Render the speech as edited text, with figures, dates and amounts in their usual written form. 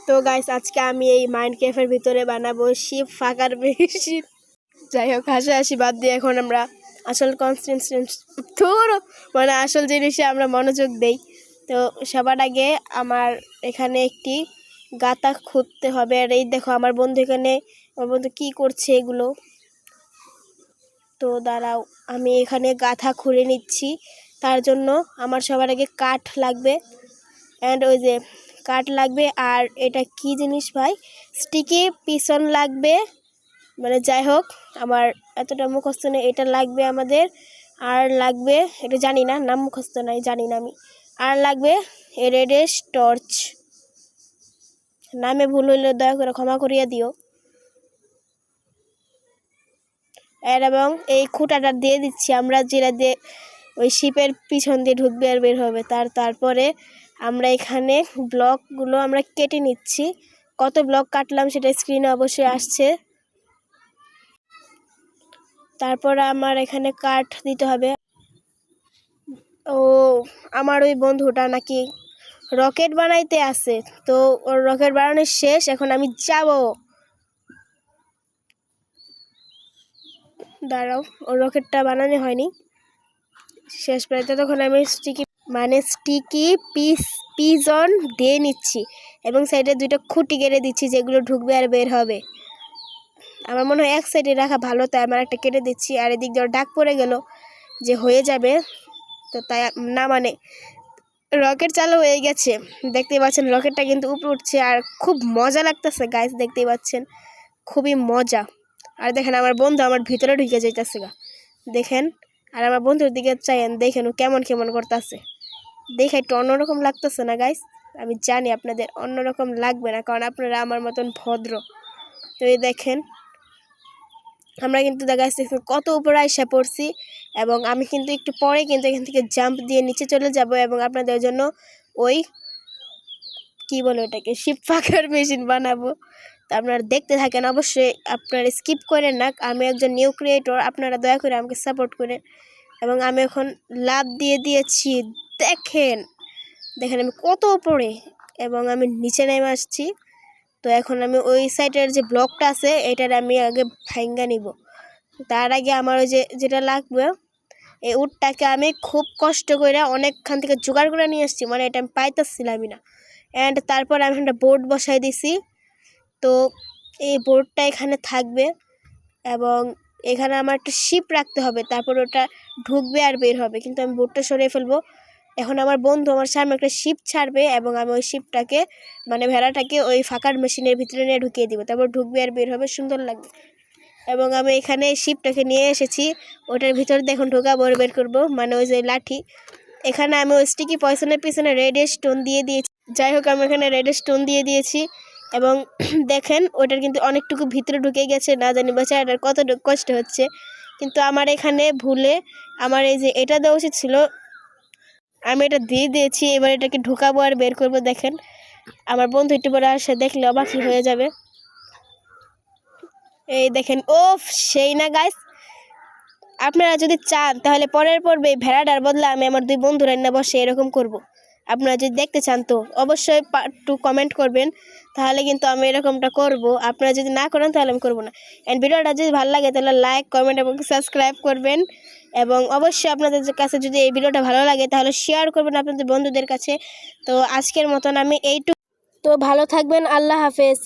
তো গাইস আজকে আমি এই মাইন্ড ক্যাফের ভিতরে বানাবো শিপ ফাঁকার মেশিন। যাই হোক হাসাহাসি বাদ দিয়ে এখন আমরা আসল কনসেন্ট্রেশন মানে আসল জিনিসে আমরা মনোযোগ দেই। তো সবার আগে আমার এখানে একটি গাতা খুঁড়তে হবে। আর এই দেখো আমার বন্ধু কী করছে এগুলো। তো দাঁড়াও, আমি এখানে গাঁথা খুঁড়ে নিচ্ছি। তার জন্য আমার সবার আগে কাঠ লাগবে, অ্যান্ড ওই যে কাঠ লাগবে। আর এটা কি জিনিস ভাই, স্টিকি পিছন লাগবে। মানে যাই হোক আমার এতটা মুখস্থ নেই, এটা লাগবে আমাদের। আর লাগবে, এটা জানি না, নাম মুখস্থ নাই, জানি না আমি। আর লাগবে রেডেশ টর্চ। নামে ভুল হইলে দয়া করে ক্ষমা করিয়া দিও। এবং এই খুঁটাটা দিয়ে দিচ্ছি আমরা, যেটা দিয়ে ওই শিপের পিছন দিয়ে ঢুকবে আর বের হবে। তারপরে আমরা এখানে ব্লকগুলো আমরা কেটে নিচ্ছি। কত ব্লক কাটলাম সেটা স্ক্রিনে অবশ্যই আসছে। তারপর আমার এখানে কাঠ দিতে হবে। ও আমার ওই বন্ধুটা নাকি রকেট বানাইতে আছে, তো ওর রকেট বানানো শেষ। এখন আমি যাব, দাঁড়াও, ওর রকেটটা বানানো হয়নি, শেষ প্রায়। তখন আমি স্টিকি পিজন দিয়ে নিচ্ছি এবং সাইডে দুইটা খুঁটি কেটে দিচ্ছি, যেগুলো ঢুকবে আর বের হবে। আমার মনে হয় এক সাইডে রাখা ভালো, তাই আমার একটা কেটে দিচ্ছি। আর এদিক দিয়ে ডাক পড়ে গেল যে হয়ে যাবে, তো তাই না, মানে রকেট চালু হয়ে গেছে। দেখতেই পাচ্ছেন রকেটটা কিন্তু উপরে উঠছে আর খুব মজা লাগতেছে গাইস, দেখতেই পাচ্ছেন খুবই মজা। আর দেখেন আমার বন্ধু আমার ভিতরে ঢুকে যাইতেছে গা, দেখেন। আর আমার বন্ধুর দিকে চাইেন, দেখেন ও কেমন কেমন করতেছে। দেখে একটু অন্যরকম লাগতেছে না গাইস? আমি জানি আপনাদের অন্যরকম লাগবে না, কারণ আপনারা আমার মতন ভদ্র। তো এই দেখেন আমরা কিন্তু দেখা যাচ্ছে কত উপরে আইসা পড়ছি, এবং আমি কিন্তু একটু পরে কিন্তু এখান থেকে জাম্প দিয়ে নিচে চলে যাব এবং আপনাদের জন্য ওই কি বলে ওটাকে শিপ ফাঁকার মেশিন বানাবো। তো আপনারা দেখতে থাকেন, অবশ্যই আপনারা স্কিপ করেন না। আমি একজন নিউ ক্রিয়েটর, আপনারা দয়া করে আমাকে সাপোর্ট করেন। এবং আমি এখন লাভ দিয়ে দিয়েছি, দেখেন আমি কত উপরে, এবং আমি নিচে নেমে আসছি। তো এখন আমি ওই সাইডের যে ব্লকটা আছে এটার আমি আগে ভাঙ্গা নিব। তার আগে আমার ওই যেটা লাগবে, এই উটটাকে আমি খুব কষ্ট করে অনেকখান থেকে জোগাড় করে নিয়ে আসছি, মানে এটা আমি পাইতেছিলামই না। অ্যান্ড তারপর আমি একটা বোর্ড বসাই দিছি। তো এই বোর্ডটা এখানে থাকবে এবং এখানে আমার একটা শিপ রাখতে হবে, তারপর ওটা ঢুকবে আর বের হবে। কিন্তু আমি বোর্ডটা সরিয়ে ফেলবো। এখন আমার বন্ধু আমার সামনে একটা শিপ ছাড়বে এবং আমি ওই শিপটাকে, মানে ভেড়াটাকে ওই ফাঁকার মেশিনের ভিতরে নিয়ে ঢুকিয়ে দিব, তারপর ঢুকবে আর বের হবে, সুন্দর লাগবে। এবং আমি এখানে শিপটাকে নিয়ে এসেছি, ওটার ভিতরে দেখুন ঢোকাবো আর বের করবো, মানে ওই যে লাঠি। এখানে আমি ওই স্টিকি পয়সনের পিছনে রেড স্টোন দিয়ে দিয়েছি। যাই হোক আমি এখানে রেড স্টোন দিয়ে দিয়েছি এবং দেখেন ওটার কিন্তু অনেকটুকু ভিতরে ঢুকে গেছে, না জানি বেচারাটার কতটুকু কষ্ট হচ্ছে। কিন্তু আমার এখানে ভুলে আমার এই যে এটা দেওয়া উচিত ছিল, আমি এটা দিয়ে দিয়েছি। এবার এটাকে ঢুকাবো আর বের করবো। দেখেন আমার বন্ধু একটু পরে আসে, দেখলে অবাকই হয়ে যাবে। এই দেখেন, ওফ সেই না গাইস। আপনারা যদি চান তাহলে পরের পর্বে ভেড়াটার বদলে আমি আমার দুই বন্ধু রান্না বসে এরকম করব। আপনারা যদি দেখতে চান তো অবশ্যই পার্ট 2 কমেন্ট করবেন, তাহলে কিন্তু আমি এরকমটা করব। আপনারা যদি না করেন তাহলে আমি করব না। অ্যান্ড ভিডিওটা যদি ভালো লাগে তাহলে লাইক, কমেন্ট এবং সাবস্ক্রাইব করবেন। এবং অবশ্যই আপনাদের কাছে যদি এই ভিডিওটা ভালো লাগে তাহলে শেয়ার করবেন আপনাদের বন্ধুদের কাছে। তো আজকের মতন আমি এইটুকু। তো ভালো থাকবেন, আল্লাহ হাফেজ।